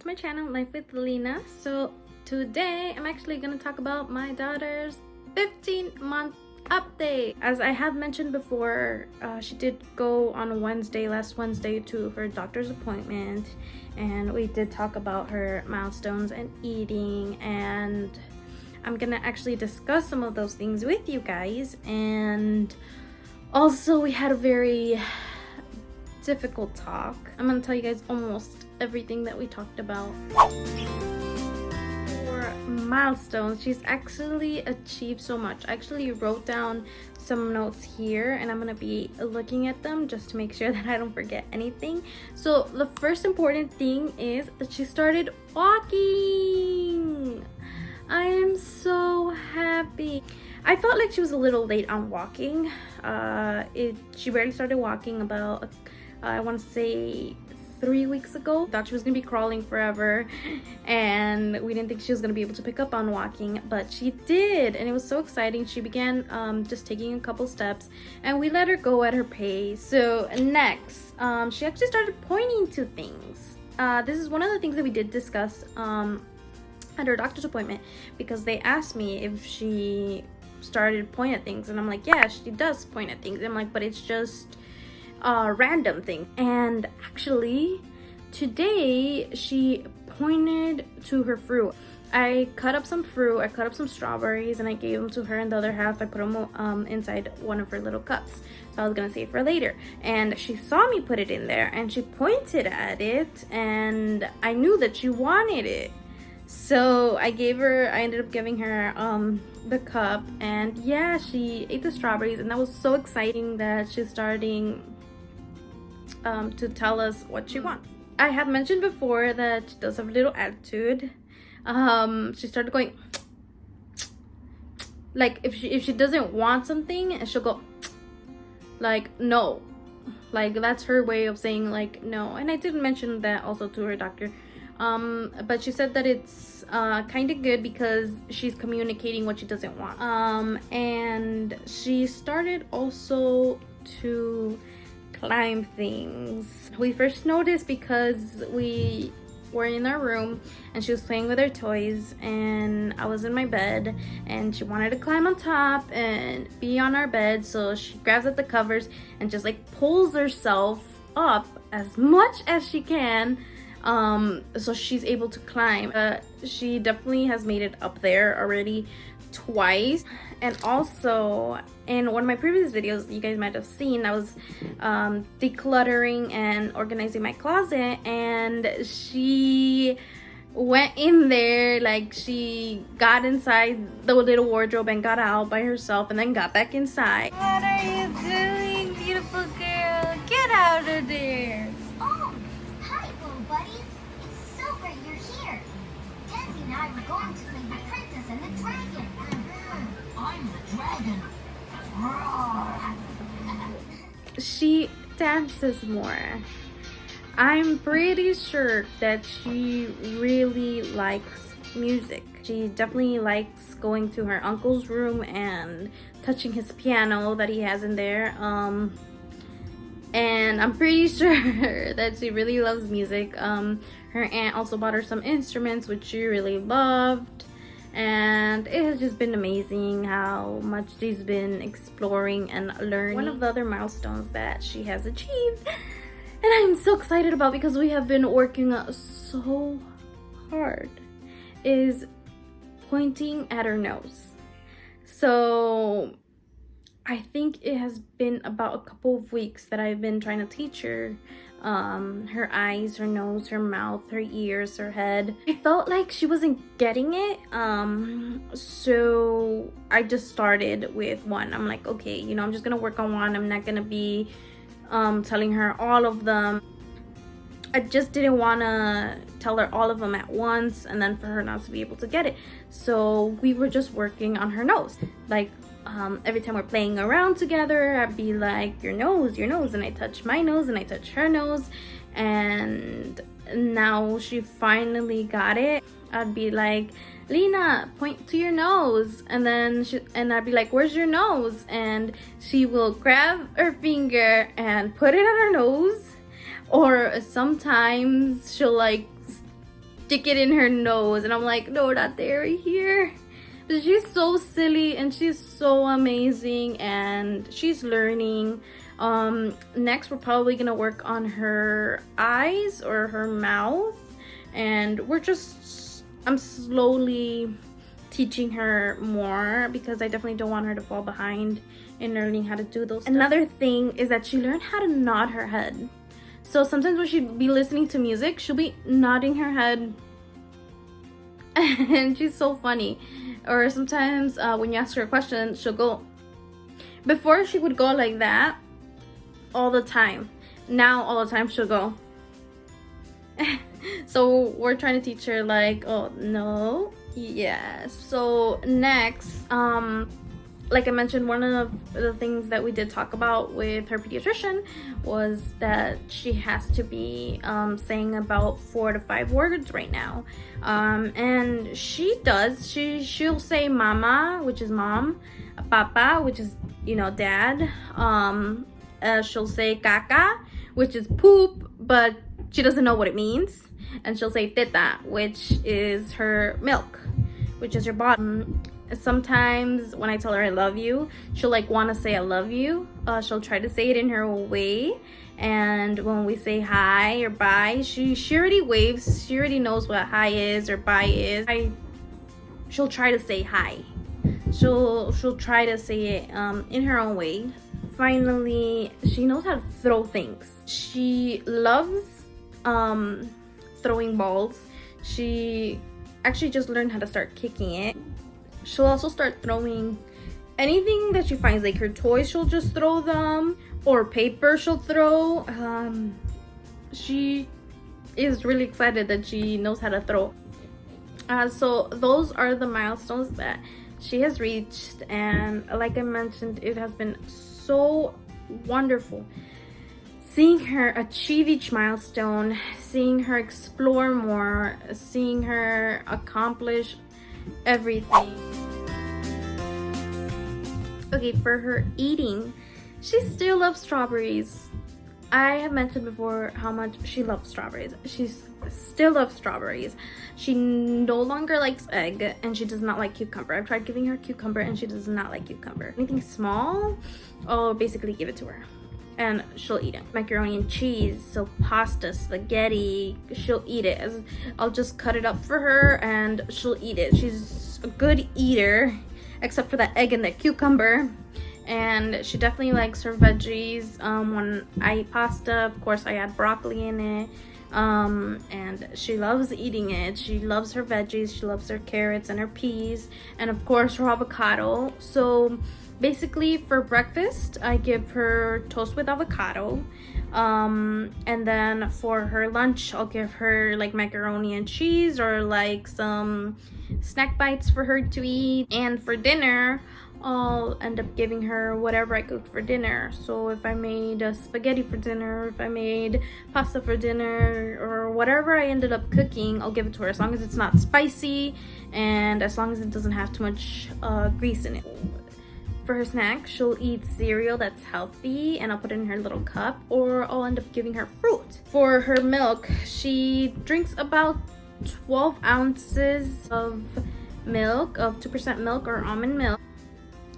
to my channel, Life with Lina. So today I'm actually gonna talk about my daughter's 15-month update. As I have mentioned before, she did go on last Wednesday to her doctor's appointment, and we did talk about her milestones and eating, and I'm gonna actually discuss some of those things with you guys. And also we had a very difficult talk. I'm gonna tell you guys almost everything that we talked about. For milestones, she's actually achieved so much. I actually wrote down some notes here and I'm gonna be looking at them just to make sure that I don't forget anything. So the first important thing is that she started walking. I am so happy. I felt like she was a little late on walking. She barely started walking about I want to say 3 weeks ago. Thought she was gonna be crawling forever, and we didn't think she was gonna be able to pick up on walking, but she did, and it was so exciting. She began just taking a couple steps, and we let her go at her pace. So next, she actually started pointing to things. This is one of the things that we did discuss at her doctor's appointment, because they asked me if she started pointing at things, and I'm like, yeah, she does point at things. And I'm like, but it's just random thing. And actually today she pointed to her fruit. I cut up some fruit, I cut up some strawberries, and I gave them to her, and the other half I put them inside one of her little cups, so I was gonna save for later. And she saw me put it in there and she pointed at it, and I knew that she wanted it, so I ended up giving her the cup. And yeah, she ate the strawberries, and that was so exciting that she's starting to tell us what she wants. I have mentioned before that she does have a little attitude. She started going like if she doesn't want something, and she'll go like no, like that's her way of saying like no. And I did mention that also to her doctor, but she said that it's kind of good because she's communicating what she doesn't want. And she started also to climb things. We first noticed because we were in our room and she was playing with her toys, and I was in my bed, and she wanted to climb on top and be on our bed, so she grabs at the covers and just like pulls herself up as much as she can, so she's able to climb. She definitely has made it up there already twice. And also in one of my previous videos you guys might have seen, I was decluttering and organizing my closet, and she went in there, like she got inside the little wardrobe and got out by herself, and then got back inside. What are you doing, beautiful girl? Get out of there. Oh, hi little buddies. It's so great you're here. Tansy and I were going to play the princess and the dragon. I'm the dragon. Roar. She dances more. I'm pretty sure that she really likes music. She definitely likes going to her uncle's room and touching his piano that he has in there. And I'm pretty sure that she really loves music. Her aunt also bought her some instruments, which she really loved. And it has just been amazing how much she's been exploring and learning. One of the other milestones that she has achieved, and I'm so excited about because we have been working so hard, is pointing at her nose. So I think it has been about a couple of weeks that I've been trying to teach her her eyes, her nose, her mouth, her ears, her head. I felt like she wasn't getting it, so I just started with one. I'm like, okay, you know, I'm just gonna work on one. I'm not gonna be telling her all of them. I just didn't want to tell her all of them at once and then for her not to be able to get it. So we were just working on her nose. Like every time we're playing around together, I'd be like, your nose, and I touch my nose and I touch her nose. And now she finally got it. I'd be like, Lina, point to your nose, and then I'd be like, where's your nose? And she will grab her finger and put it on her nose, or sometimes she'll like stick it in her nose, and I'm like, no, not there, right here. But she's so silly and she's so amazing, and she's learning. Next we're probably gonna work on her eyes or her mouth, and I'm slowly teaching her more because I definitely don't want her to fall behind in learning how to do those stuff. Another thing is that she learned how to nod her head. So sometimes when she'd be listening to music, she'll be nodding her head and she's so funny. Or sometimes when you ask her a question, she'll go. Before she would go like that all the time. Now all the time she'll go. So we're trying to teach her like, oh no, yes. So next, like I mentioned, one of the things that we did talk about with her pediatrician was that she has to be saying about 4 to 5 words right now, and she does. She'll say mama, which is mom, papa, which is, you know, dad. She'll say caca, which is poop, but she doesn't know what it means. And she'll say teta, which is her milk, which is her bottom. Sometimes when I tell her I love you, she'll like want to say I love you. She'll try to say it in her way. And when we say hi or bye, she already waves. She already knows what hi is or bye is. She'll try to say hi. She'll try to say it in her own way. Finally, she knows how to throw things. She loves throwing balls. She actually just learned how to start kicking it. She'll also start throwing anything that she finds, like her toys, she'll just throw them, or paper she'll throw. She is really excited that she knows how to throw. So those are the milestones that she has reached, and like I mentioned, it has been so wonderful seeing her achieve each milestone, seeing her explore more, seeing her accomplish everything. Okay, for her eating, she still loves strawberries. I have mentioned before how much she loves strawberries. She still loves strawberries. She no longer likes egg, and she does not like cucumber. I've tried giving her cucumber and she does not like cucumber. Anything small, I'll basically give it to her and she'll eat it. Macaroni and cheese, so pasta, spaghetti, she'll eat it. I'll just cut it up for her and she'll eat it. She's a good eater, except for that egg and that cucumber. And she definitely likes her veggies. When I eat pasta, of course I add broccoli in it. And she loves eating it. She loves her veggies, she loves her carrots and her peas, and of course her avocado. So basically for breakfast I give her toast with avocado, and then for her lunch I'll give her like macaroni and cheese or like some snack bites for her to eat. And for dinner I'll end up giving her whatever I cooked for dinner. So if I made spaghetti for dinner, if I made pasta for dinner, or whatever I ended up cooking, I'll give it to her, as long as it's not spicy and as long as it doesn't have too much grease in it. For her snack, she'll eat cereal that's healthy and I'll put it in her little cup, or I'll end up giving her fruit. For her milk, she drinks about 12 ounces of milk, of 2% milk or almond milk.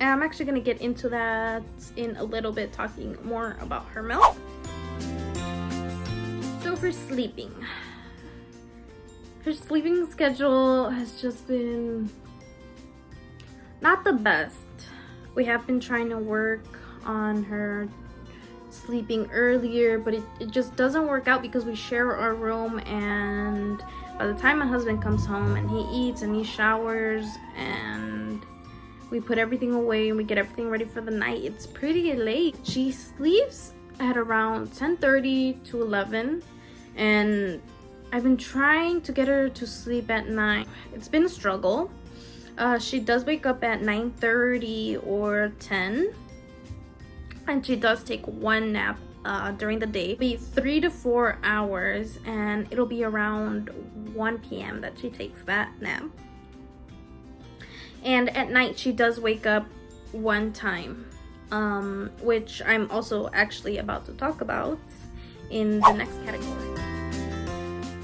And I'm actually going to get into that in a little bit, talking more about her milk. So for sleeping, her sleeping schedule has just been not the best. We have been trying to work on her sleeping earlier, but it just doesn't work out because we share our room, and by the time my husband comes home and he eats and he showers and we put everything away and we get everything ready for the night, it's pretty late. She sleeps at around 10:30 to 11, and I've been trying to get her to sleep at 9. It's been a struggle. She does wake up at 9:30 or 10, and she does take one nap during the day. It'll be 3 to 4 hours, and it'll be around 1 p.m. that she takes that nap. And at night she does wake up one time, which I'm also actually about to talk about in the next category.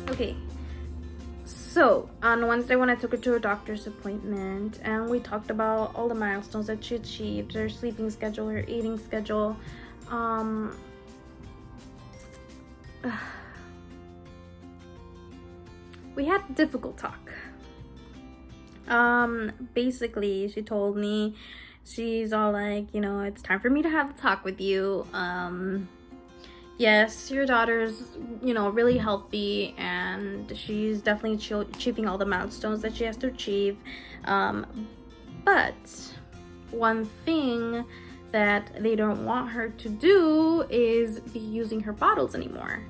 Okay, So on Wednesday when I took her to a doctor's appointment, and we talked about all the milestones that she achieved, her sleeping schedule, her eating schedule, we had a difficult talk. Basically she told me, she's all like, you know, it's time for me to have a talk with you. Yes, your daughter's, you know, really healthy, and she's definitely achieving all the milestones that she has to achieve. But one thing that they don't want her to do is be using her bottles anymore,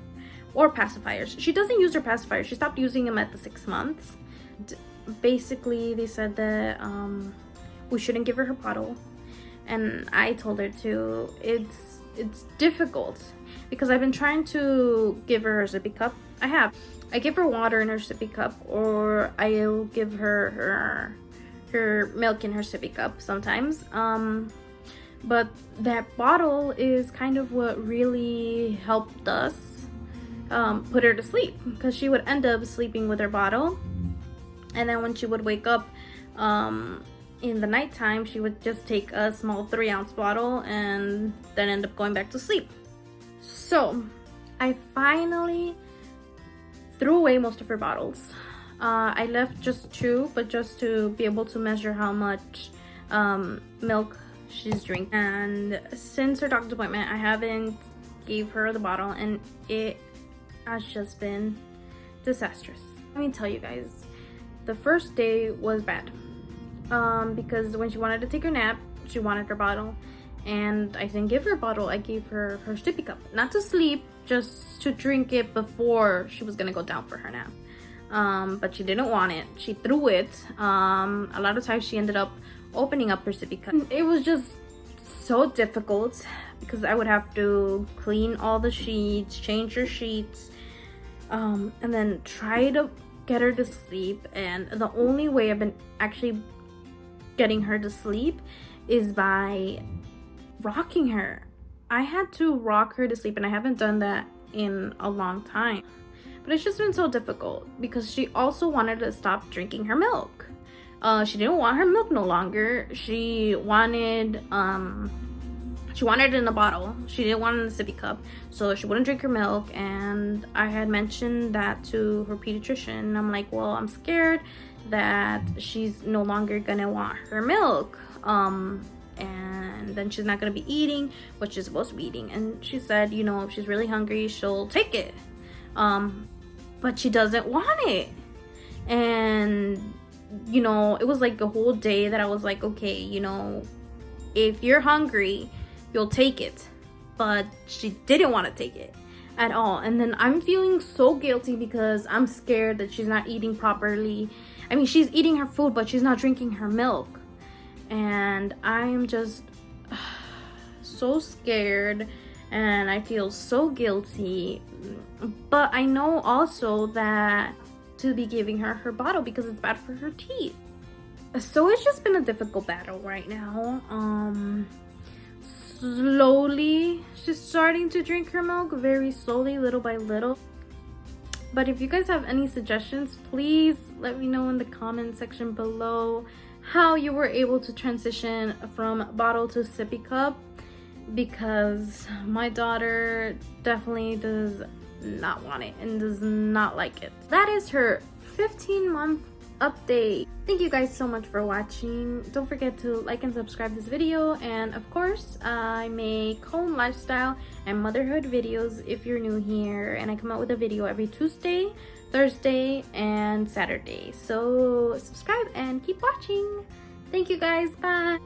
or pacifiers. She doesn't use her pacifiers. She stopped using them at the 6 months. Basically, they said that we shouldn't give her her bottle, and I told her to. It's difficult because I've been trying to give her sippy cup. I give her water in her sippy cup, or I'll give her her milk in her sippy cup sometimes. But that bottle is kind of what really helped us put her to sleep, because she would end up sleeping with her bottle, and then when she would wake up in the nighttime, she would just take a small 3-ounce bottle and then end up going back to sleep. So I finally threw away most of her bottles. I left just 2, but just to be able to measure how much milk she's drinking. And since her doctor's appointment, I haven't gave her the bottle, and it has just been disastrous. Let me tell you guys, the first day was bad. Because when she wanted to take her nap, she wanted her bottle, and I didn't give her a bottle. I gave her her sippy cup, not to sleep, just to drink it before she was gonna go down for her nap. But she didn't want it. She threw it. A lot of times she ended up opening up her sippy cup. It was just so difficult because I would have to clean all the sheets, change her sheets, and then try to get her to sleep. And the only way I've been actually getting her to sleep is by rocking her. I had to rock her to sleep, and I haven't done that in a long time. But it's just been so difficult because she also wanted to stop drinking her milk. She didn't want her milk no longer. She wanted it in a bottle. She didn't want it in a sippy cup, so she wouldn't drink her milk. And I had mentioned that to her pediatrician. I'm like, well, I'm scared that she's no longer gonna want her milk, and then she's not gonna be eating what she's supposed to be eating. And she said, you know, if she's really hungry, she'll take it, but she doesn't want it. And you know, it was like a whole day that I was like, okay, you know, if you're hungry, you'll take it. But she didn't want to take it at all. And then I'm feeling so guilty because I'm scared that she's not eating properly. I mean, she's eating her food, but she's not drinking her milk. And I'm just so scared, and I feel so guilty. But I know also that to be giving her her bottle because it's bad for her teeth. So it's just been a difficult battle right now. Slowly she's starting to drink her milk, very slowly, little by little. But if you guys have any suggestions, please let me know in the comment section below how you were able to transition from bottle to sippy cup, because my daughter definitely does not want it and does not like it. That is her 15-month update. Thank you guys so much for watching. Don't forget to like and subscribe this video, and of course I make home lifestyle and motherhood videos if you're new here, and I come out with a video every Tuesday, Thursday, and Saturday. So subscribe and keep watching. Thank you guys. Bye.